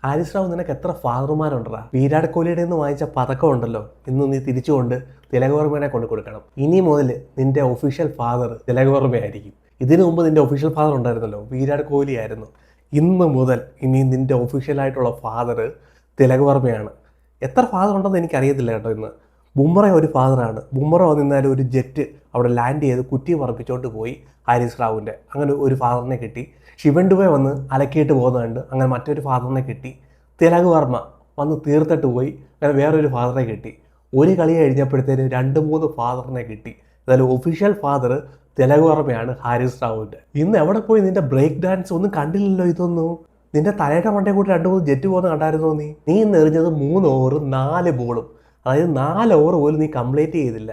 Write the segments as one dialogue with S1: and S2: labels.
S1: ഹാരിസ് റാവു നിനക്ക് എത്ര ഫാദർമാരുണ്ടടാ? വിരാട് കോഹ്ലിയുടെ നിന്ന് വാങ്ങിച്ച പതക്കം ഉണ്ടല്ലോ, ഇന്ന് നീ തിരിച്ചുകൊണ്ട് തിലക് വർമ്മനെ കൊണ്ട് കൊടുക്കണം. ഇനി മുതൽ നിന്റെ ഒഫീഷ്യൽ ഫാദർ തിലക് വർമ്മയായിരിക്കും. ഇതിനു മുമ്പ് നിന്റെ ഒഫീഷ്യൽ ഫാദർ ഉണ്ടായിരുന്നല്ലോ, വിരാട് കോഹ്ലി ആയിരുന്നു. ഇന്ന് മുതൽ ഇനി നിന്റെ ഒഫീഷ്യലായിട്ടുള്ള ഫാദർ തിലക് വർമ്മയാണ്. എത്ര ഫാദർ ഉണ്ടെന്ന് എനിക്കറിയത്തില്ല കേട്ടോ. ഇന്ന് ബുംറ ഒരു ഫാദറാണ്. ബുംറ വന്നിരുന്നാലും ഒരു ജെറ്റ് അവിടെ ലാൻഡ് ചെയ്ത് കുറ്റി പറപ്പിച്ചോണ്ട് പോയി ഹാരിസ് റാവുവിൻ്റെ. അങ്ങനെ ഒരു ഫാദറിനെ കിട്ടി. ശിവൻ ഡുബെ വന്ന് അലക്കിയിട്ട് പോകുന്നുണ്ട്. അങ്ങനെ മറ്റൊരു ഫാദറിനെ കിട്ടി. തിലക് വർമ്മ വന്ന് തീർത്തിട്ട് പോയി. അങ്ങനെ വേറൊരു ഫാദറിനെ കിട്ടി. ഒരു കളി കഴിഞ്ഞപ്പോഴത്തേന് 2-3 ഫാദറിനെ കിട്ടി. എന്നാലും ഒഫീഷ്യൽ ഫാദർ തിലക് വർമ്മയാണ് ഹാരിസ് റാവുവിൻ്റെ. ഇന്ന് എവിടെ പോയി നിന്റെ ബ്രേക്ക് ഡാൻസ്? ഒന്നും കണ്ടില്ലല്ലോ ഇതൊന്നും. നിന്റെ തലയുടെ മണ്ടേ കൂട്ടി 2-3 ജെറ്റ് പോകുന്ന കണ്ടായിരുന്നോ നീ? നീ ഇന്ന് എറിഞ്ഞത് 3 ഓവറും 4 ബോളും. അതായത് 4 ഓവർ പോലും നീ കംപ്ലീറ്റ് ചെയ്തില്ല.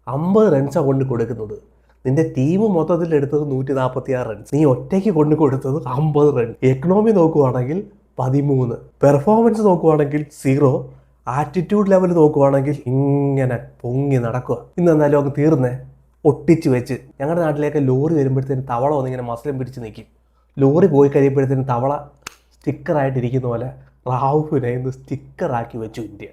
S1: 50 റൺസാണ് കൊണ്ട് കൊടുക്കുന്നത്. നിന്റെ ടീം മൊത്തത്തിൽ എടുത്തത് 146 റൺസ്. നീ ഒറ്റയ്ക്ക് കൊണ്ട് കൊടുത്തത് 50 റൺ. എക്കണോമി നോക്കുവാണെങ്കിൽ 13, പെർഫോമൻസ് നോക്കുവാണെങ്കിൽ 0, ആറ്റിറ്റ്യൂഡ് ലെവൽ നോക്കുവാണെങ്കിൽ ഇങ്ങനെ പൊങ്ങി നടക്കുക. ഇന്ന് എന്തായാലും അങ്ങ് തീർന്നേ, ഒട്ടിച്ച് വെച്ച്. ഞങ്ങളുടെ നാട്ടിലേക്ക് ലോറി വരുമ്പോഴത്തേന് തവള വന്നിങ്ങനെ മസ്ലം പിടിച്ച് നിൽക്കും. ലോറി പോയി കഴിയുമ്പോഴത്തേന് തവള സ്റ്റിക്കറായിട്ടിരിക്കുന്ന പോലെ റാവുവിനെ ഇന്ന് സ്റ്റിക്കറാക്കി വെച്ചു ഇന്ത്യ.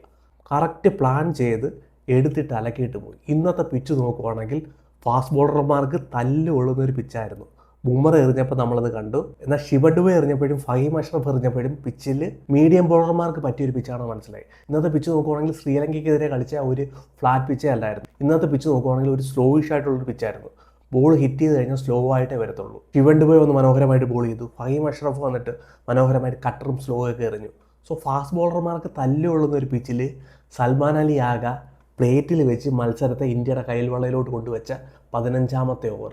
S1: കറക്റ്റ് പ്ലാൻ ചെയ്ത് എടുത്തിട്ട് അലക്കിയിട്ട് പോയി. ഇന്നത്തെ പിച്ച് നോക്കുവാണെങ്കിൽ ഫാസ്റ്റ് ബോളർമാർക്ക് തല്ലുകൊള്ളുന്നൊരു പിച്ചായിരുന്നു. ബുംറ എറിഞ്ഞപ്പോൾ നമ്മളത് കണ്ടു. എന്നാൽ ശിവൻ ഡുബെ എറിഞ്ഞപ്പോഴും ഫഹീം അഷ്റഫ് എറിഞ്ഞപ്പോഴും പിച്ചിൽ മീഡിയം ബോളർമാർക്ക് പറ്റിയൊരു പിച്ചാണെന്ന് മനസ്സിലായി. ഇന്നത്തെ പിച്ച് നോക്കുവാണെങ്കിൽ ശ്രീലങ്കയ്ക്കെതിരെ കളിച്ച ഒരു ഫ്ലാറ്റ് പിച്ചേ അല്ലായിരുന്നു. ഇന്നത്തെ പിച്ച് നോക്കുവാണെങ്കിൽ ഒരു സ്ലോയിഷ് ആയിട്ടുള്ളൊരു പിച്ചായിരുന്നു. ബോൾ ഹിറ്റ് ചെയ്ത് കഴിഞ്ഞാൽ സ്ലോ ആയിട്ടേ വരത്തുള്ളൂ. ശിവൻ ഡുബെ വന്ന് മനോഹരമായിട്ട് ബോൾ ചെയ്തു. ഫഹീം അഷ്റഫ് വന്നിട്ട് മനോഹരമായിട്ട് കട്ടറും സ്ലോ ഒക്കെ എറിഞ്ഞു. സോ ഫാസ്റ്റ് ബോളർമാർക്ക് തല്ലുകൊള്ളുന്ന ഒരു പിച്ചിൽ സൽമാൻ അലി ആഗ പ്ലേറ്റിൽ വെച്ച് മത്സരത്തെ ഇന്ത്യയുടെ കൈൽവള്ളയിലോട്ട് കൊണ്ടുവച്ച 15ാമത്തെ ഓവർ.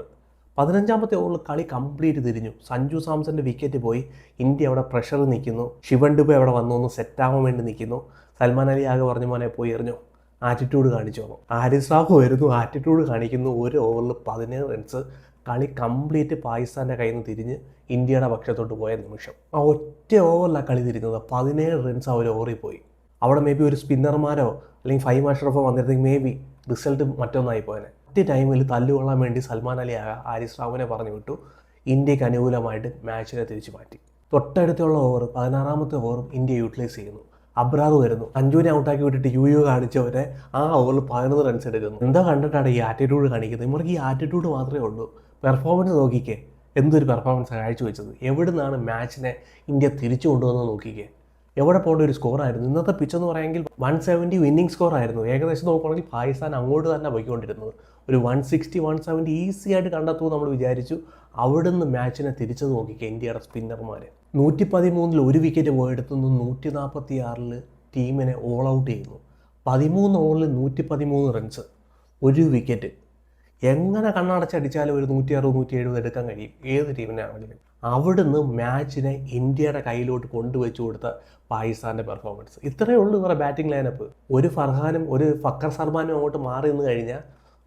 S1: 15ാമത്തെ ഓവറിൽ കളി കംപ്ലീറ്റ് തിരിഞ്ഞു. സഞ്ജു സാംസന്റെ വിക്കറ്റ് പോയി. ഇന്ത്യ അവിടെ പ്രഷർ നിൽക്കുന്നു. ശിവൻ ഡുബെ അവിടെ വന്നു ഒന്ന് സെറ്റാവാൻ വേണ്ടി നിൽക്കുന്നു. സൽമാൻ അലി ആഗ പറഞ്ഞ മോനെ പോയി എറിഞ്ഞു, ആറ്റിറ്റ്യൂഡ് കാണിച്ചു. ഹാരിസ് റാവു വരുന്നു, ആറ്റിറ്റ്യൂഡ് കാണിക്കുന്നു. ഒരു ഓവറിൽ 17 റൺസ്. കളി കംപ്ലീറ്റ് പാകിസ്ഥാൻ്റെ കയ്യിൽ നിന്ന് തിരിഞ്ഞ് ഇന്ത്യയുടെ പക്ഷത്തോട്ട് പോയ നിമിഷം. ആ ഒറ്റ ഓവറിലാണ് കളി തിരിഞ്ഞത്. 17 റൺസ് ആ ഒരു ഓവറിൽ പോയി. അവിടെ മേ ബി ഒരു സ്പിന്നർമാരോ അല്ലെങ്കിൽ ഫഹീം അഷ്റഫോ വന്നിരുന്നെങ്കിൽ മേ ബി റിസൾട്ട് മറ്റൊന്നായി പോയനെ. ഒറ്റ ടൈമിൽ തല്ലുകൊള്ളാൻ വേണ്ടി സൽമാൻ അലി ആഗ ഹാരിസ് റാവുവിനെ പറഞ്ഞു വിട്ടു. ഇന്ത്യക്ക് അനുകൂലമായിട്ട് മാച്ചിനെ തിരിച്ചു മാറ്റി. തൊട്ടടുത്തുള്ള ഓവർ 16ാമത്തെ ഓവറും ഇന്ത്യ യൂട്ടിലൈസ് ചെയ്യുന്നു. അബ്രാർ വരുന്നു, സഞ്ജുവിനെ ഔട്ടാക്കി വിട്ടിട്ട് യു കാണിച്ചവരെ ആ ഓവറിൽ 11 റൺസ് എടുക്കുന്നു. എന്താ കണ്ടിട്ടാണ് ഈ ആറ്റിറ്റ്യൂഡ് കാണിക്കുന്നത്? ഇവർക്ക് ഈ ആറ്റിറ്റ്യൂഡ് മാത്രമേ ഉള്ളൂ. പെർഫോമൻസ് നോക്കിക്കേ, എന്തൊരു പെർഫോമൻസ് കാഴ്ചവെച്ചത്. എവിടെ നിന്നാണ് മാച്ചിനെ ഇന്ത്യ തിരിച്ചു കൊണ്ടുവന്നത് നോക്കിക്കേ. എവിടെ പോകേണ്ട ഒരു സ്കോറായിരുന്നു. ഇന്നത്തെ പിച്ചെന്ന് പറയുമെങ്കിൽ 170 വിന്നിംഗ് സ്കോർ ആയിരുന്നു. ഏകദേശം നോക്കുകയാണെങ്കിൽ പാകിസ്ഥാൻ അങ്ങോട്ട് തന്നെ പോയിക്കൊണ്ടിരുന്നത്. ഒരു 160, 170 ഈസി ആയിട്ട് കണ്ടെത്തുമെന്ന് നമ്മൾ വിചാരിച്ചു. അവിടുന്ന് മാച്ചിനെ തിരിച്ചത് നോക്കിക്കുക ഇന്ത്യയുടെ സ്പിന്നർമാർ. 113 ഒരു വിക്കറ്റ് പോയെടുത്തുനിന്ന് 146 ടീമിനെ ഓൾ ഔട്ട് ചെയ്യുന്നു. 13 ഓവറിൽ 113 റൺസ്, ഒരു വിക്കറ്റ്. എങ്ങനെ കണ്ണടച്ചടിച്ചാലും ഒരു 160, 170 എടുക്കാൻ കഴിയും ഏത് ടീമിനാണെങ്കിലും. അവിടുന്ന് മാച്ചിനെ ഇന്ത്യയുടെ കയ്യിലോട്ട് കൊണ്ടുവച്ചു കൊടുത്ത പാകിസ്ഥാൻ്റെ പെർഫോമൻസ്. ഇത്രയേ ഉള്ളൂ ഇവരുടെ ബാറ്റിംഗ് ലൈനപ്പ്. ഒരു ഫർഹാനും ഒരു ഫക്കർ സൽമാനും അങ്ങോട്ട് മാറി നിന്ന് കഴിഞ്ഞാൽ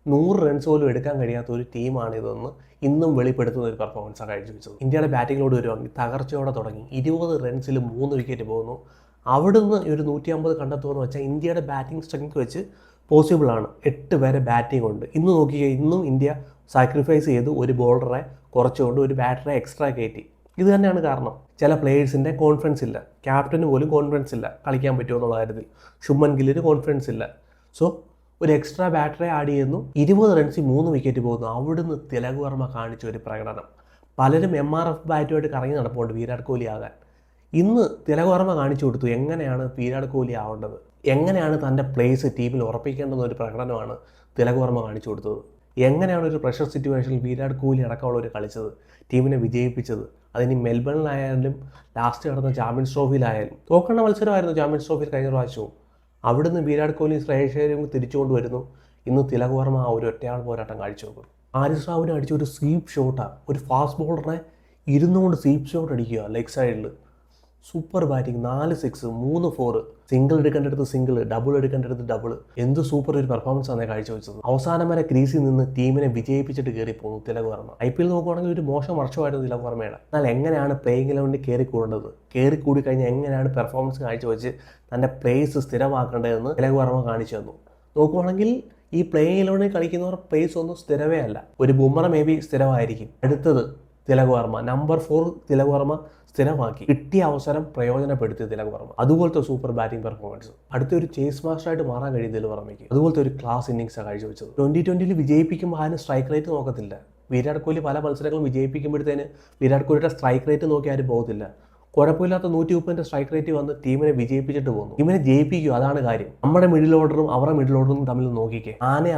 S1: 100 റൺസ് പോലും എടുക്കാൻ കഴിയാത്ത ഒരു ടീമാണിതെന്ന് ഇന്നും വെളിപ്പെടുത്തുന്ന ഒരു പെർഫോമൻസാണ് കാഴ്ചവെച്ചത്. ഇന്ത്യയുടെ ബാറ്റിങ്ങിലോട് വരുവാണെങ്കിൽ തകർച്ചയോടെ തുടങ്ങി. 20 റൺസിൽ 3 വിക്കറ്റ് പോകുന്നു. അവിടുന്ന് ഒരു 150 കണ്ടെത്തുമെന്ന് വെച്ചാൽ ഇന്ത്യയുടെ ബാറ്റിംഗ് സ്ട്രെങ്ത് വെച്ച് പോസിബിളാണ്. 8 പേരെ ബാറ്റിംഗ് ഉണ്ട്. ഇന്ന് നോക്കിയാൽ ഇന്നും ഇന്ത്യ സാക്രിഫൈസ് ചെയ്ത് ഒരു ബോളറെ കുറച്ചുകൊണ്ട് ഒരു ബാറ്ററെ എക്സ്ട്രാ കയറ്റി. ഇത് തന്നെയാണ് കാരണം. ചില പ്ലേയേഴ്സിൻ്റെ കോൺഫിഡൻസ് ഇല്ല. ക്യാപ്റ്റന് പോലും കോൺഫിഡൻസ് ഇല്ല കളിക്കാൻ പറ്റുമോ എന്നുള്ള കാര്യത്തിൽ. ശുഭ്മൻ ഗില്ലിന് കോൺഫിഡൻസ് ഇല്ല. സോ ഒരു എക്സ്ട്രാ ബാറ്ററെ ആഡ് ചെയ്യുന്നു. 20 റൺസിൽ 3 വിക്കറ്റ് പോകുന്നു. അവിടുന്ന് തിലക് വർമ്മ കാണിച്ച ഒരു പ്രകടനം. പലരും MRF ബാറ്റുമായിട്ട് കറങ്ങി നടപ്പുണ്ട് വിരാട് കോഹ്ലി ആകാൻ. ഇന്ന് തിലക് വർമ്മ കാണിച്ചു കൊടുത്തു എങ്ങനെയാണ് വിരാട് കോഹ്ലി ആവേണ്ടത്, എങ്ങനെയാണ് തൻ്റെ പ്ലേസ് ടീമിൽ ഉറപ്പിക്കേണ്ടുന്ന ഒരു പ്രകടനമാണ് തിലക് വർമ്മ കാണിച്ചു കൊടുത്തത്. എങ്ങനെയാണ് ഒരു പ്രഷർ സിറ്റുവേഷനിൽ വിരാട് കോഹ്ലി അടക്കമുള്ളവർ കളിച്ചത്, ടീമിനെ വിജയിപ്പിച്ചത്. അതിന് മെൽബണിലായാലും ലാസ്റ്റ് നടന്ന ചാമ്പ്യൻസ് ട്രോഫിയിലായാലും. തോക്കേണ്ട മത്സരമായിരുന്നു ചാമ്പ്യൻസ് ട്രോഫിയിൽ കഴിഞ്ഞ പ്രാവശ്യവും. അവിടുന്ന് വിരാട് കോഹ്ലി ശ്രേയസേരും തിരിച്ചുകൊണ്ട് വരുന്നു. ഇന്ന് തിലക് വർമ്മ ആ ഒരു ഒറ്റയാൾ പോരാട്ടം കാഴ്ചവെക്കും. ഹാരിസ് റാവുവിനെ അടിച്ച ഒരു സ്വീപ്പ് ഷോട്ടാണ്. ഒരു ഫാസ്റ്റ് ബോളറിനെ ഇരുന്നുകൊണ്ട് സ്വീപ്പ് ഷോട്ട് അടിക്കുക ലെഗ് സൈഡിൽ. Super batting. 4 സിക്സ്, 3 4, സിംഗിൾ എടുക്കേണ്ടടുത്ത് സിംഗിൾ, ഡബിൾ എടുക്കേണ്ടടുത്ത് ഡബിൾ. എന്ത് സൂപ്പർ ഒരു പെർഫോമൻസ് ആണ് കാഴ്ചവെച്ചത്. അവസാനം വരെ ക്രീസിൽ നിന്ന് ടീമിനെ വിജയിപ്പിച്ചിട്ട് കയറി പോകുന്നു തിലക് വർമ്മ. IPL നോക്കുവാണെങ്കിൽ ഒരു മോശം വർഷമായിരുന്നു തിലക് വർമ്മയുടെ. എന്നാൽ എങ്ങനെയാണ് പ്ലേയിങ് ഇലവനിൽ കയറിക്കൂടേണ്ടത്, കയറിക്കൂടി കഴിഞ്ഞാൽ എങ്ങനെയാണ് പെർഫോമൻസ് കാഴ്ചവെച്ച് തൻ്റെ പ്ലേസ് സ്ഥിരമാക്കേണ്ടതെന്ന് തിലക് വർമ്മ കാണിച്ചു തന്നു. നോക്കുവാണെങ്കിൽ ഈ പ്ലേയിങ് ഇലവനിൽ കളിക്കുന്നവർ പ്ലേസ് ഒന്നും സ്ഥിരമേ അല്ല. ഒരു ബുംറ മേ ബി സ്ഥിരമായിരിക്കും. അടുത്തത് തിലക് വർമ്മ, നമ്പർ 4 തിലക് വർമ്മ സ്ഥിരമാക്കി. കിട്ടിയ അവസരം പ്രയോജനപ്പെടുത്തി തിലക് വർമ്മ. അതുപോലത്തെ സൂപ്പർ ബാറ്റിംഗ് പെർഫോമൻസ്. അടുത്തൊരു ചേസ് മാസ്റ്ററായിട്ട് മാറാൻ കഴിയും തിലക് വർമ്മയ്ക്ക്. അതുപോലത്തെ ഒരു ക്ലാസ് ഇന്നിംഗ്സാണ് കാഴ്ചവെച്ചത്. 2020 വിജയിപ്പിക്കുമ്പോൾ ആരും സ്ട്രൈക്ക് റേറ്റ് നോക്കത്തില്ല. വിരാട് കോഹ്ലി പല മത്സരങ്ങളും വിജയിപ്പിക്കുമ്പോഴത്തേന് വിരാട് കോഹ്ലിയുടെ സ്ട്രൈക്ക് റേറ്റ് നോക്കി ആരും പോകത്തില്ല. കുഴപ്പമില്ലാത്ത 130 സ്ട്രൈക്ക് റേറ്റ് വന്ന് ടീമിനെ വിജയിപ്പിച്ചിട്ട് പോകുന്നു. ടീമിനെ ജയിപ്പിക്കുക, അതാണ് കാര്യം. നമ്മുടെ മിഡിൽ ഓർഡറും അവരുടെ മിഡിൽ ഓർഡറും തമ്മിൽ നോക്കിക്കേ.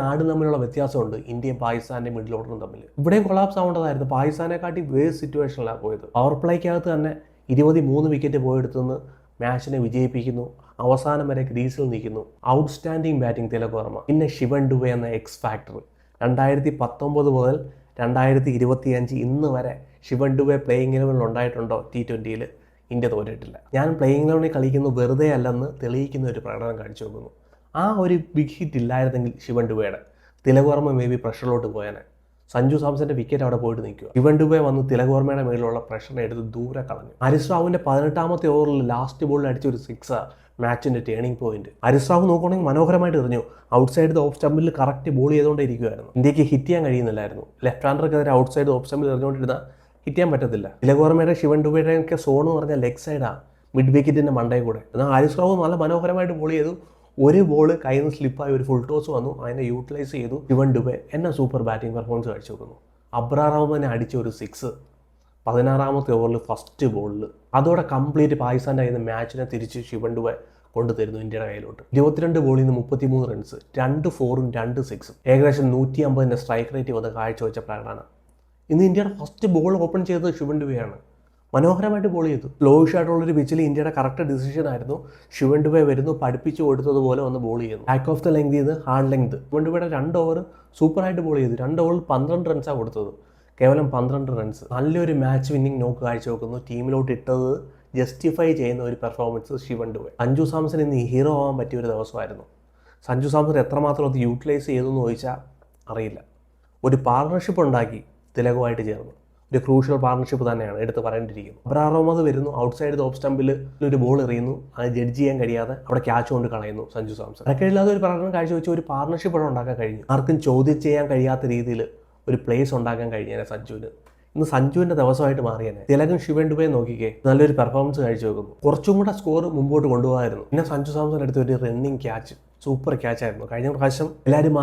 S1: ആട് തമ്മിലുള്ള വ്യത്യാസമുണ്ട് ഇന്ത്യയും പാകിസ്ഥാന്റെ മിഡിൽ ഓർഡറും തമ്മിൽ. ഇവിടെയും കൊളാപ്സ് ആവേണ്ടതായിരുന്നു. പാകിസ്ഥാനെക്കാട്ടി വേസ്റ്റ് സിറ്റുവേഷനിലാണ് പോയത്. പവർ പ്ലേക്കകത്ത് തന്നെ 23 വിക്കറ്റ് പോയെടുത്തുനിന്ന് മാച്ചിനെ വിജയിപ്പിക്കുന്നു. അവസാനം വരെ ക്രീസിൽ നിൽക്കുന്നു. Outstanding batting Tilak Varma. പിന്നെ ശിവൻ ഡുബെ എന്ന എക്സ് ഫാക്ടർ. 2019 മുതൽ 2025 ഇന്ന് വരെ ശിവൻ ഡുബെ പ്ലേയിങ് ഇലവനിൽ ഉണ്ടായിട്ടുണ്ടോ? T20 India തോറ്റിട്ടില്ല. ഞാൻ പ്ലേയിങ് ഇലവനിൽ കളിക്കുന്നത് വെറുതെ അല്ലെന്ന് തെളിയിക്കുന്ന ഒരു പ്രകടനം കാണിച്ചു നോക്കുന്നു. ആ ഒരു ബിഗ് ഹിറ്റ് ഇല്ലായിരുന്നെങ്കിൽ ശിവൻ ഡുബെയുടെ, തിലക് വർമ്മ മേ ബി പ്രഷറിലോട്ട് പോയാനെ. സഞ്ജു സാംസന്റെ വിക്കറ്റ് അവിടെ പോയിട്ട് നിൽക്കുക. ശിവൻ ഡുബെ വന്ന് തിലക് വർമ്മയുടെ മേലുള്ള പ്രഷറിനെ എടുത്ത് ദൂരെ കളഞ്ഞു. ഹരിസ് റാവുവിന്റെ 18ാമത്തെ ഓവറിൽ ലാസ്റ്റ് ബോളിൽ അടിച്ച ഒരു 6 മാച്ചിന്റെ ടേണിംഗ് പോയിന്റ്. ഹരിസ് റാവു നോക്കുകയാണെങ്കിൽ മനോഹരമായിട്ട് എറിഞ്ഞു. ഔട്ട്സൈഡ് ദ ഓഫ് സ്റ്റമ്പിൽ കറക്റ്റ് ബോൾ ചെയ്തുകൊണ്ടേ ഇരിക്കുമായിരുന്നു. ഇന്ത്യക്ക് ഹിറ്റ് ചെയ്യാൻ കഴിയുന്നില്ലായിരുന്നു. ലെഫ്റ്റ് ഹാൻഡർക്കെതിരെ ഔട്ട്സൈഡ് ഓഫ് സ്റ്റമ്പിൽ എറിഞ്ഞുകൊണ്ടിരുന്ന ഹിറ്റ് ചെയ്യാൻ പറ്റത്തില്ല. തിലക് വർമ്മയുടെ ശിവൻ ഡുബെയുടെ ഒക്കെ സോൺ എന്ന് പറഞ്ഞാൽ ലെഗ് സൈഡാണ്, മിഡ് വിക്കറ്റിന്റെ മണ്ടയിൽ കൂടെ. എന്നാൽ ഹരിസ് റാവു നല്ല മനോഹരമായിട്ട് ബോൾ ചെയ്തു. ഒരു ബോൾ കയ്യിൽ നിന്ന് സ്ലിപ്പായി ഒരു ഫുൾ ടോസ് വന്നു. അതിനെ യൂട്ടിലൈസ് ചെയ്തു ശിവൻ ഡുബെ. എന്നെ സൂപ്പർ ബാറ്റിംഗ് പെർഫോമൻസ് കാഴ്ച വെക്കുന്നു. അബ്രാർ റഹ്മാനെ അടിച്ച ഒരു 6 16ാമത്തെ ഓവറിൽ ഫസ്റ്റ് ബോളിൽ. അതോടെ കംപ്ലീറ്റ് പാകിസ്ഥാൻ്റെ കയ്യിൽ നിന്ന് മാച്ചിനെ തിരിച്ച് ശിവൻ ഡുബെ കൊണ്ടുതരുന്നു ഇന്ത്യയുടെ കയ്യിലോട്ട്. 22 ബോളിൽ നിന്ന് 33 റൺസ്, 2 4ഉം 2 6ഉം, ഏകദേശം 150 സ്ട്രൈക്ക് റേറ്റ് വന്ന് കാഴ്ചവെച്ച പ്ലാനാണ്. ഇന്ന് ഇന്ത്യയുടെ ഫസ്റ്റ് ബോൾ ഓപ്പൺ ചെയ്തത് ശിവൻ ഡുബെയാണ്. മനോഹരമായിട്ട് ബോൾ ചെയ്തു. സ്ലോയിഷ് ആയിട്ടുള്ളൊരു പിച്ചിൽ ഇന്ത്യയുടെ കറക്റ്റ് ഡിസിഷൻ ആയിരുന്നു. ശിവൻ ഡുബെ വരുന്നു, പഠിപ്പിച്ച് കൊടുത്തതുപോലെ വന്ന് ബോൾ ചെയ്യുന്നു. ബാക്ക് ഓഫ് ദ ലെങ്ത് ചെയ്ത് ഹാർഡ് ലെങ്ത്. ശിവൻ ഡുബെയുടെ 2 ഓവർ സൂപ്പറായിട്ട് ബോൾ ചെയ്തു. 2 ഓവറിൽ 12 റൺസാണ് കൊടുത്തത്. കേവലം 12 റൺസ്. നല്ലൊരു മാച്ച് വിന്നിംഗ് നോക്ക് കാഴ്ചവെക്കുന്നു. ടീമിലോട്ട് ഇട്ടത് ജസ്റ്റിഫൈ ചെയ്യുന്ന ഒരു പെർഫോമൻസ് ശിവൻ ഡുബെ. സഞ്ജു സാംസൺ ഇന്ന് ഹീറോ ആവാൻ പറ്റിയ ഒരു ദിവസമായിരുന്നു. സഞ്ജു സാംസൺ എത്രമാത്രം അത് യൂട്ടിലൈസ് ചെയ്തെന്ന് ചോദിച്ചാൽ അറിയില്ല. ഒരു പാർട്ണർഷിപ്പ് ഉണ്ടാക്കി തിലകുമായിട്ട് ചേർന്ന്. ഒരു ക്രൂഷ്യൽ പാർട്ണർഷിപ്പ് തന്നെയാണ് എടുത്ത് പറയേണ്ടിയിരിക്കുന്നത്. അബ്രാർ റഹ്മാൻ വരുന്നു, ഔട്ട്സൈഡ് ഓഫ് സ്റ്റമ്പിൽ ഒരു ബോൾ എറിയുന്നു. അത് ജഡ്ജ് ചെയ്യാൻ കഴിയാതെ അവിടെ ക്യാച്ച് കൊണ്ട് കളയുന്നു സഞ്ജു സാംസൺ. അതൊക്കെ ഇല്ലാതെ ഒരു പ്രകടനം കാഴ്ചവെച്ച് ഒരു പാർട്ണർഷിപ്പ് അവിടെ ഉണ്ടാക്കാൻ കഴിഞ്ഞു. ആർക്കും ചോദ്യം ചെയ്യാൻ കഴിയാത്ത രീതിയിൽ ഒരു പ്ലേസ് ഉണ്ടാക്കാൻ കഴിഞ്ഞേനെ സഞ്ജുവിന്. ഇന്ന് സഞ്ജുവിൻ്റെ ദിവസമായിട്ട് മാറിയേനെ. തിലകും ശിവൻ ഡുബെ നോക്കിക്കേ നല്ലൊരു പെർഫോമൻസ് കാഴ്ചവെക്കുന്നു. കുറച്ചും കൂടെ സ്കോർ മുമ്പോട്ട് കൊണ്ടുപോകായിരുന്നു. പിന്നെ സഞ്ജു സാംസൺ എടുത്ത ഒരു റണ്ണിങ് ക്യാച്ച്, സൂപ്പർ ക്യാച്ചായിരുന്നു. കഴിഞ്ഞ പ്രാവശ്യം എല്ലാവരും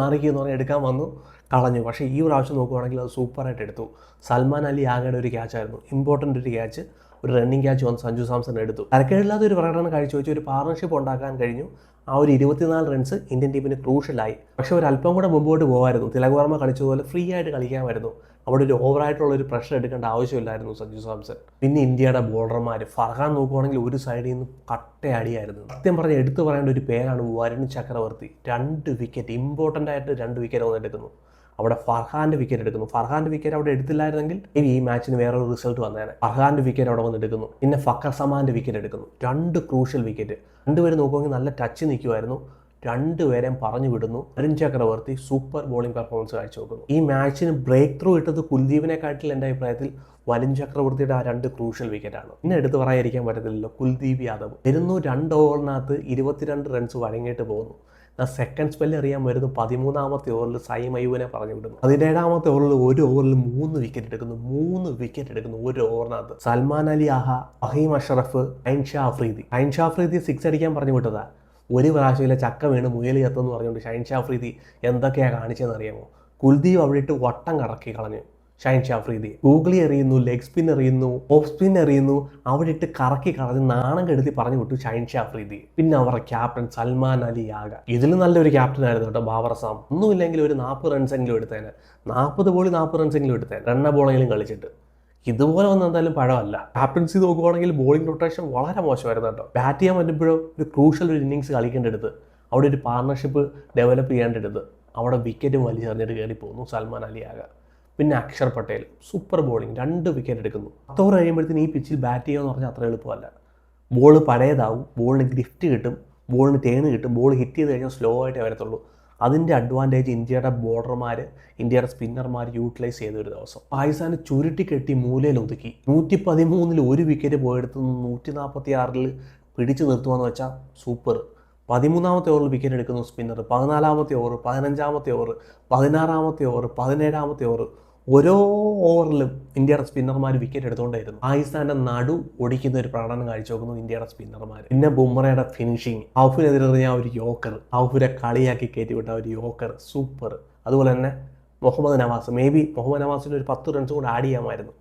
S1: മാറിക്കുക എന്ന് പറഞ്ഞ് എടുക്കാൻ വന്നു, കളഞ്ഞു. പക്ഷേ ഈ പ്രാവശ്യം നോക്കുവാണെങ്കിൽ അത് സൂപ്പറായിട്ട് എടുത്തു. സൽമാൻ അലി ആകയുടെ ഒരു ക്യാച്ചായിരുന്നു, ഇമ്പോർട്ടൻ്റ് ഒരു ക്യാച്ച്, ഒരു റണ്ണിങ് ക്യാച്ച് വന്ന് സഞ്ജു സാംസൺ എടുത്തു. തരക്കേടില്ലാത്ത ഒരു പ്രകടനം കാഴ്ചവെച്ച് ഒരു പാർട്ണർഷിപ്പ് ഉണ്ടാക്കാൻ കഴിഞ്ഞു. ആ ഒരു 24 റൺസ് ഇന്ത്യൻ ടീമിന് ക്രൂഷ്യലായി. പക്ഷേ ഒരു അല്പം കൂടെ മുമ്പോട്ട് പോകാമായിരുന്നു. തിലക് വർമ്മ കളിച്ചതുപോലെ ഫ്രീ ആയിട്ട് കളിക്കാമായിരുന്നു. അവിടെ ഒരു ഓവറായിട്ടുള്ളൊരു പ്രഷർ എടുക്കേണ്ട ആവശ്യമില്ലായിരുന്നു സഞ്ജു സാംസൺ. പിന്നെ ഇന്ത്യയുടെ ബോളർമാർ ഫർഹാൻ നോക്കുവാണെങ്കിൽ ഒരു സൈഡിൽ നിന്ന് കട്ടയടിയായിരുന്നു. സത്യം പറഞ്ഞ് എടുത്തു പറയേണ്ട ഒരു പേരാണ് വരുൺ ചക്രവർത്തി. 2 വിക്കറ്റ്, ഇമ്പോർട്ടൻ്റ് ആയിട്ട് 2 വിക്കറ്റ് വന്ന് എടുക്കുന്നു. അവിടെ ഫർഹാൻ്റെ വിക്കറ്റ് എടുക്കുന്നു. ഫർഹാൻ്റെ വിക്കറ്റ് അവിടെ എടുത്തില്ലായിരുന്നെങ്കിൽ ഈ മാച്ചിന് വേറൊരു റിസൾട്ട് വന്നേനെ. ഫർഹാൻ്റെ വിക്കറ്റ് അവിടെ വന്ന് എടുക്കുന്നു. പിന്നെ ഫക്കർ സമാൻ്റെ വിക്കറ്റ് എടുക്കുന്നു. 2 ക്രൂഷ്യൽ വിക്കറ്റ്. 2 പേര് നോക്കുമെങ്കിൽ നല്ല ടച്ച് നിൽക്കുമായിരുന്നു. 2 പേരെയും പറഞ്ഞു വിടുന്നു. Varun Chakravarthy super bowling performance കാഴ്ചവെക്കുന്നു. ഈ മാച്ചിന് ബ്രേക്ക് ത്രൂ ഇട്ടത് കുൽദീപിനെക്കാട്ടിൽ എൻ്റെ അഭിപ്രായത്തിൽ വരുൺ ചക്രവർത്തിയുടെ ആ 2 ക്രൂഷ്യൽ വിക്കറ്റാണ്. പിന്നെ എടുത്ത് പറയാതിരിക്കാൻ പറ്റത്തില്ലല്ലോ കുൽദീപ് യാദവ്. വരുന്നു 2 ഓവറിനകത്ത് 22 റൺസ് വഴങ്ങിയിട്ട് പോകുന്നു. സെക്കൻഡ് സ്പെല്ല് അറിയാൻ വരുന്നു 13ാമത്തെ ഓവറിൽ സൈം അയ്യൂബിനെ പറഞ്ഞു വിടുന്നു. 17ാമത്തെ ഓവറിൽ ഒരു ഓവറിൽ 3 വിക്കറ്റ് എടുക്കുന്നു. 3 വിക്കറ്റ് എടുക്കുന്നു ഒരു ഓവറിനകത്ത്. സൽമാൻ അലി ആഹ, ഫഹീം അഷ്റഫ്, ഷൈൻ അഫ്രീദി 6 അടിക്കാൻ പറഞ്ഞു വിട്ടതാ. ഒരു പ്രാവശ്യമില്ല ചക്ക വീണ് മുയൽ ചത്തെന്ന് പറഞ്ഞുകൊണ്ട് ഷൈൻ അഫ്രീദി എന്തൊക്കെയാണ് കാണിച്ചതെന്ന് അറിയാമോ? കുൽദീപ് അവിടെ ഇട്ട് വട്ടം കറക്കി കളഞ്ഞു ഷൈൻ അഫ്രീദി. ഗൂഗിളി എറിയുന്നു, ലെഗ് സ്പിൻ എറിയുന്നു, ഓഫ് സ്പിൻ എറിയുന്നു, അവിടെ ഇട്ട് കറക്കി കളഞ്ഞ് നാണം കെടുത്തി പറഞ്ഞു വിട്ടു ഷൈൻ അഫ്രീദി. പിന്നെ അവരുടെ ക്യാപ്റ്റൻ സൽമാൻ അലി ആഗ. ഇതിൽ നല്ലൊരു ക്യാപ്റ്റൻ ആയിരുന്നു കേട്ടോ ബാബർ അസം. ഒന്നുമില്ലെങ്കിൽ ഒരു 40 റൺസെങ്കിലും എടുത്തേനെ. 40 ബോളിൽ 40 റൺസെങ്കിലും എടുത്തേനെ. 2 ബോളെങ്കിലും കളിച്ചിട്ട്. ഇതുപോലെ ഒന്നും എന്തായാലും പഴമല്ല. ക്യാപ്റ്റൻസി നോക്കുവാണെങ്കിൽ ബോളിംഗ് റൊട്ടേഷൻ വളരെ മോശമായിരുന്നു കേട്ടോ. ബാറ്റ് ചെയ്യാൻ പറ്റുമ്പോഴോ ഒരു ക്രൂഷ്യൽ ഒരു ഇന്നിങ്സ് കളിക്കേണ്ടടുത്ത്, അവിടെ ഒരു പാർട്ണർഷിപ്പ് ഡെവലപ്പ് ചെയ്യേണ്ടടുത്ത് അവിടെ വിക്കറ്റും വലിച്ചെറിഞ്ഞിട്ട് കയറി പോകുന്നു സൽമാൻ അലി ആഗ. പിന്നെ Akshar Patel super bowling, 2 wicket എടുക്കുന്നു. 10 ഓവർ കഴിയുമ്പോഴത്തേന് ഈ പിച്ചിൽ ബാറ്റ് ചെയ്യുക എന്ന് പറഞ്ഞാൽ അത്ര എളുപ്പമല്ല. ബോൾ പഴയതാവും, ബോളിന് ഗ്രിഫ്റ്റ് കിട്ടും, ബോളിന് തേണ് കിട്ടും. ബോൾ ഹിറ്റ് ചെയ്ത് കഴിഞ്ഞാൽ സ്ലോ ആയിട്ടേ വരത്തുള്ളൂ. അതിൻ്റെ അഡ്വാൻറ്റേജ് ഇന്ത്യയുടെ ബോളർമാർ, ഇന്ത്യയുടെ സ്പിന്നർമാർ യൂട്ടിലൈസ് ചെയ്തൊരു ദിവസം. പാകിസ്ഥാന് ചുരുട്ടി കെട്ടി മൂലയിൽ ഒതുക്കി. 113 1 വിക്കറ്റ് പോയെടുത്ത് 146 പിടിച്ചു നിർത്തുകയെന്ന് വെച്ചാൽ സൂപ്പർ. 13ാമത്തെ ഓവറിൽ വിക്കറ്റ് എടുക്കുന്നു സ്പിന്നർ. 14ാമത്തെ ഓവർ, 15ാമത്തെ ഓവർ, 16ാമത്തെ ഓവർ, 17ാമത്തെ ഓവർ ഓരോ ഓവറിലും ഇന്ത്യയുടെ സ്പിന്നർമാർ വിക്കറ്റ് എടുത്തുകൊണ്ടായിരുന്നു. പാകിസ്ഥാന്റെ നടു ഒടിക്കുന്ന ഒരു പ്രകടനം കാഴ്ചവെക്കുന്നു ഇന്ത്യയുടെ സ്പിന്നർമാർ. പിന്നെ ബുംറയുടെ ഫിനിഷിങ്, ഔഫിനെതിരെറിഞ്ഞ ഒരു യോക്കർ, ഔഫിനെ കളിയാക്കി കയറ്റിവിട്ട ഒരു യോക്കർ സൂപ്പർ. അതുപോലെ തന്നെ മുഹമ്മദ് നവാസ്, മേ ബി മുഹമ്മദ് നവാസിന് ഒരു 10 റൺസ് കൂടെ ആഡ് ചെയ്യാമായിരുന്നു.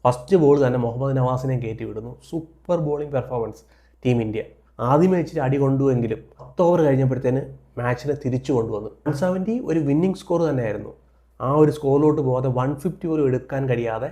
S1: ഫസ്റ്റ് ബോൾ തന്നെ മുഹമ്മദ് നവാസിനെ കയറ്റി വിടുന്നു. Super bowling performance team India. ആദ്യമേ വെച്ചിട്ട് അടി കൊണ്ടുവെങ്കിലും 10 ഓവർ കഴിഞ്ഞപ്പോഴത്തേന് മാച്ചിനെ തിരിച്ചു കൊണ്ടുവന്നു. 170 ഒരു വിന്നിംഗ് സ്കോർ തന്നെയായിരുന്നു. ആ ഒരു സ്കോറിലോട്ട് പോകാതെ 150 പോലും എടുക്കാൻ കഴിയാതെ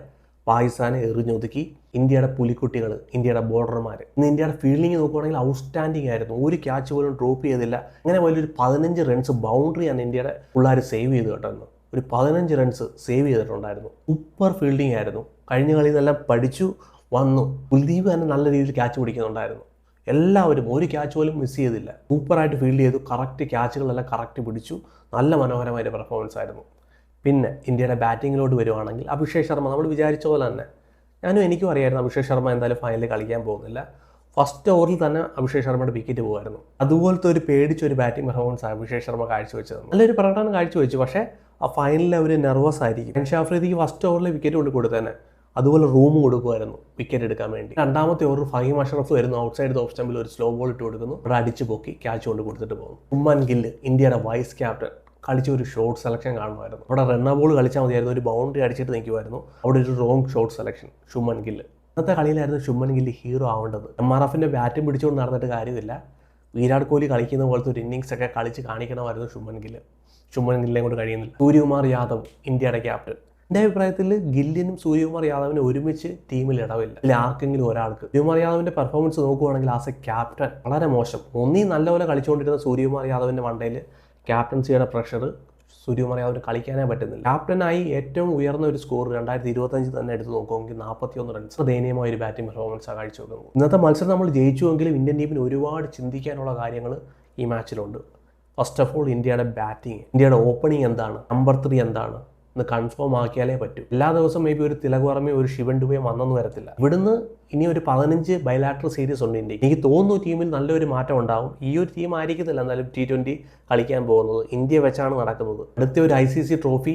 S1: പാകിസ്ഥാനെ എറിഞ്ഞൊതുക്കി ഇന്ത്യയുടെ പുലിക്കുട്ടികൾ, ഇന്ത്യയുടെ ബോർഡർമാർ. ഇന്ന് ഇന്ത്യയുടെ ഫീൽഡിങ് നോക്കുകയാണെങ്കിൽ ഔട്ട്സ്റ്റാൻഡിങ് ആയിരുന്നു. ഒരു ക്യാച്ച് പോലും ഡ്രോപ്പ് ചെയ്തില്ല. അങ്ങനെ വലിയൊരു 15 റൺസ് ബൗണ്ടറിയാണ് ഇന്ത്യയുടെ പിള്ളേർ സേവ് ചെയ്ത് കേട്ടോ. ഒരു 15 റൺസ് സേവ് ചെയ്തിട്ടുണ്ടായിരുന്നു. സൂപ്പർ ഫീൽഡിംഗ് ആയിരുന്നു. കഴിഞ്ഞ കളിയിൽ നിന്നെല്ലാം പഠിച്ചു വന്നു. കുൽദീപ് തന്നെ നല്ല രീതിയിൽ ക്യാച്ച് പിടിക്കുന്നുണ്ടായിരുന്നു. എല്ലാവരും ഒരു ക്യാച്ച് പോലും മിസ് ചെയ്തില്ല. സൂപ്പറായിട്ട് ഫീൽഡ് ചെയ്തു. കറക്റ്റ് ക്യാച്ചുകളെല്ലാം കറക്റ്റ് പിടിച്ചു. നല്ല മനോഹരമായ പെർഫോമൻസ് ആയിരുന്നു. പിന്നെ ഇന്ത്യയുടെ ബാറ്റിങ്ങിലോട്ട് വരുവാണെങ്കിൽ അഭിഷേക് ശർമ്മ നമ്മൾ വിചാരിച്ച പോലെ തന്നെ, എനിക്കും അറിയായിരുന്നു അഭിഷേക് ശർമ്മ എന്തായാലും ഫൈനലിൽ കളിക്കാൻ പോകുന്നില്ല. ഫസ്റ്റ് ഓവറിൽ തന്നെ അഭിഷേക് ശർമ്മയുടെ വിക്കറ്റ് പോകുമായിരുന്നു. അതുപോലത്തെ ഒരു പേടിച്ചൊരു ബാറ്റിംഗ് പെർഫോമൻസ് അഭിഷേക് ശർമ്മ കാഴ്ചവെച്ചത്. നല്ലൊരു പ്രകടനം കാഴ്ചവെച്ചു. പക്ഷേ ആ ഫൈനലിൽ അവർ നെർവസ് ആയിരിക്കും. ഷാഫ്രീദിക്ക് ഫസ്റ്റ് ഓവറിൽ വിക്കറ്റ് കൊണ്ട് കൊടുത്തേനെ. അതുപോലെ റൂം കൊടുക്കുമായിരുന്നു വിക്കറ്റ് എടുക്കാൻ വേണ്ടി. രണ്ടാമത്തെ ഓവർ ഫഹീം അഷ്റഫ് വരുന്നു. ഔട്ട്സൈഡ് ഓഫ് സ്റ്റമ്പിൽ ഒരു സ്ലോ ബോൾ ഇട്ട് കൊടുക്കുന്നു. അവിടെ അടിച്ചു പൊക്കി ക്യാച്ച് കൊണ്ട് കൊടുത്തിട്ട് പോകുന്നു. ശുഭ്മാൻ ഗില്ല്, ഇന്ത്യയുടെ വൈസ് ക്യാപ്റ്റൻ, കളിച്ച ഒരു ഷോർട്ട് സെലക്ഷൻ കാണുമായിരുന്നു. അവിടെ റണ്ണ ബോൾ കളിച്ചാൽ മതിയായിരുന്നു. ഒരു ബൗണ്ടറി അടിച്ചിട്ട് നിൽക്കുമായിരുന്നു. അവിടെ ഒരു wrong short selection. Shubman Gill ഇന്നത്തെ കളിയിലായിരുന്നു ശുഭ്മാൻ ഗില്ല് ഹീറോ ആവേണ്ടത്. MRFന്റെ ബാറ്റും പിടിച്ചുകൊണ്ട് നടന്നിട്ട് കാര്യമില്ല. വിരാട് കോഹ്ലി കളിക്കുന്ന പോലത്തെ ഒരു ഇന്നിങ്സ് ഒക്കെ കളിച്ച് കാണിക്കണമായിരുന്നു ശുഭ്മാൻ ഗില്ല്. ശുഭ്മാൻ ഗില്ലിനെ കൊണ്ട് കഴിയുന്നില്ല. സൂര്യകുമാർ യാദവ്, ഇന്ത്യയുടെ ക്യാപ്റ്റൻ. എൻ്റെ അഭിപ്രായത്തിൽ ഗില്ലിനും സൂര്യകുമാർ യാദവിനും ഒരുമിച്ച് ടീമിൽ ഇടവില്ല. ഇതിൽ ആർക്കെങ്കിലും ഒരാൾക്ക്. സൂര്യകുമാർ യാദവിൻ്റെ പെർഫോമൻസ് നോക്കുകയാണെങ്കിൽ ആസ് എ ക്യാപ്റ്റൻ വളരെ മോശം. ഒന്നീ നല്ലപോലെ കളിച്ചുകൊണ്ടിരുന്ന സൂര്യകുമാർ യാദവിൻ്റെ മണ്ടയിൽ ക്യാപ്റ്റൻസിയുടെ പ്രഷർ സൂര്യകുമാർ യാദവിന് കളിക്കാനേ പറ്റുന്നില്ല. ക്യാപ്റ്റനായി ഏറ്റവും ഉയർന്ന ഒരു സ്കോർ 2025 തന്നെ എടുത്ത് നോക്കുമെങ്കിൽ 41 റൺസ്. ദയനീയമായ ഒരു ബാറ്റിംഗ് പെർഫോമൻസാണ് കാഴ്ചവെക്കുന്നത്. ഇന്നത്തെ മത്സരം നമ്മൾ ജയിച്ചുവെങ്കിലും ഇന്ത്യൻ ടീമിന് ഒരുപാട് ചിന്തിക്കാനുള്ള കാര്യങ്ങൾ ഈ മാച്ചിലുണ്ട്. ഫസ്റ്റ് ഓഫ് ഓൾ ഇന്ത്യയുടെ ബാറ്റിംഗ്, ഇന്ത്യയുടെ ഓപ്പണിംഗ് എന്താണ്, നമ്പർ 3 എന്താണ് എന്ന് കൺഫേം ആക്കിയാലേ പറ്റൂ. എല്ലാ ദിവസവും മേ ബി ഒരു തിലക് വർമ്മയോ ഒരു ശിവൻ ഡുബെയോ വന്നെന്ന് വരത്തില്ല. ഇവിടുന്ന് ഇനി ഒരു 15 ബൈലാറ്ററൽ സീരീസ് ഉണ്ട് ഇന്ത്യക്ക്. എനിക്ക് തോന്നുന്നു ടീമിൽ നല്ലൊരു മാറ്റം ഉണ്ടാവും. ഈ ഒരു ടീം ആയിരിക്കത്തില്ല എന്തായാലും T20 കളിക്കാൻ പോകുന്നത്. ഇന്ത്യ വെച്ചാണ് നടക്കുന്നത്. അടുത്ത ഒരു ICC ട്രോഫി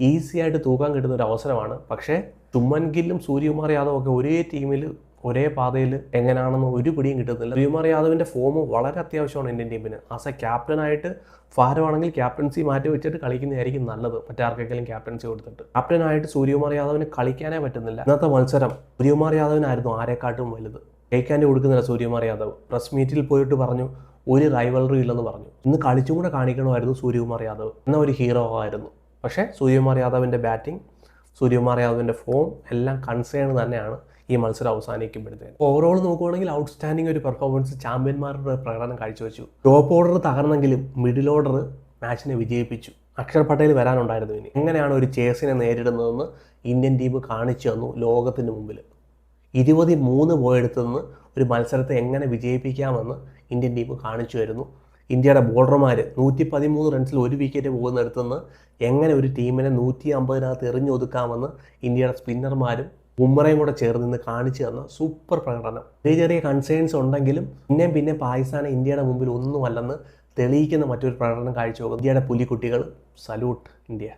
S1: ഈസി ആയിട്ട് തൂക്കാൻ കിട്ടുന്ന ഒരു അവസരമാണ്. പക്ഷേ ശുഭ്മാൻ ഗില്ലും സൂര്യകുമാർ യാദവും ഒക്കെ ഒരേ ടീമിൽ ഒരേ പാതയിൽ എങ്ങനെയാണെന്ന് ഒരു പിടിയും കിട്ടുന്നില്ല. സൂര്യകുമാർ യാദവിൻ്റെ ഫോം വളരെ അത്യാവശ്യമാണ് ഇന്ത്യൻ ടീമിന്. ആസ് എ ക്യാപ്റ്റനായിട്ട് ഫാരമാണെങ്കിൽ ക്യാപ്റ്റൻസി മാറ്റി വെച്ചിട്ട് കളിക്കുന്നതായിരിക്കും നല്ലത്. മറ്റാർക്കെങ്കിലും ക്യാപ്റ്റൻസി കൊടുത്തിട്ട്. ക്യാപ്റ്റനായിട്ട് സൂര്യകുമാർ യാദവിന് കളിക്കാനേ പറ്റുന്നില്ല. ഇന്നത്തെ മത്സരം സൂര്യകുമാർ യാദവിനായിരുന്നു ആരെക്കാട്ടും വലുത്. ജയിക്കാൻ കൊടുക്കുന്നില്ല സൂര്യകുമാർ യാദവ്. പ്രസ് മീറ്റിൽ പോയിട്ട് പറഞ്ഞു ഒരു റൈവലറി ഇല്ലെന്ന് പറഞ്ഞു. ഇന്ന് കളിച്ചും കൂടെ കാണിക്കണമായിരുന്നു സൂര്യകുമാർ യാദവ്. എന്നാൽ ഒരു ഹീറോ ആയിരുന്നു. പക്ഷേ സൂര്യകുമാർ യാദവിൻ്റെ ബാറ്റിംഗ്, സൂര്യകുമാർ യാദവിൻ്റെ ഫോം എല്ലാം കൺസേൺ തന്നെയാണ് ഈ മത്സരം അവസാനിക്കുമ്പോഴത്തേക്ക്. ഓവറോൾ നോക്കുകയാണെങ്കിൽ ഔട്ട്സ്റ്റാൻഡിംഗ് ഒരു പെർഫോമൻസ്, ചാമ്പ്യന്മാരുടെ പ്രകടനം കാഴ്ചവെച്ചു. ടോപ്പ് ഓർഡർ തകർന്നെങ്കിലും മിഡിൽ ഓർഡർ മാച്ചിനെ വിജയിപ്പിച്ചു. അക്ഷർ പട്ടേൽ വരാനുണ്ടായിരുന്നു. ഇനി എങ്ങനെയാണ് ഒരു ചേസിനെ നേരിടുന്നതെന്ന് ഇന്ത്യൻ ടീം കാണിച്ചു തന്നു ലോകത്തിന് മുമ്പിൽ. 23 പോയെടുത്തുനിന്ന് ഒരു മത്സരത്തെ എങ്ങനെ വിജയിപ്പിക്കാമെന്ന് ഇന്ത്യൻ ടീം കാണിച്ചു വരുന്നു. ഇന്ത്യയുടെ ബോളർമാർ 113 റൺസിൽ ഒരു വിക്കറ്റ് പോകുന്നിടത്തുനിന്ന് എങ്ങനെ ഒരു ടീമിനെ 150 എറിഞ്ഞൊതുക്കാമെന്ന് ഇന്ത്യയുടെ സ്പിന്നർമാരും ബുംറയും കൂടെ ചേർന്ന് നിന്ന് കാണിച്ചു തന്ന സൂപ്പർ പ്രകടനം. ചെറിയ കൺസേൺസ് ഉണ്ടെങ്കിലും പിന്നെ പാകിസ്ഥാനെ ഇന്ത്യയുടെ മുമ്പിൽ ഒന്നുമല്ലെന്ന് തെളിയിക്കുന്ന മറ്റൊരു പ്രകടനം കാഴ്ചവെക്കും ഇന്ത്യയുടെ പുലിക്കുട്ടികൾ. Salute India.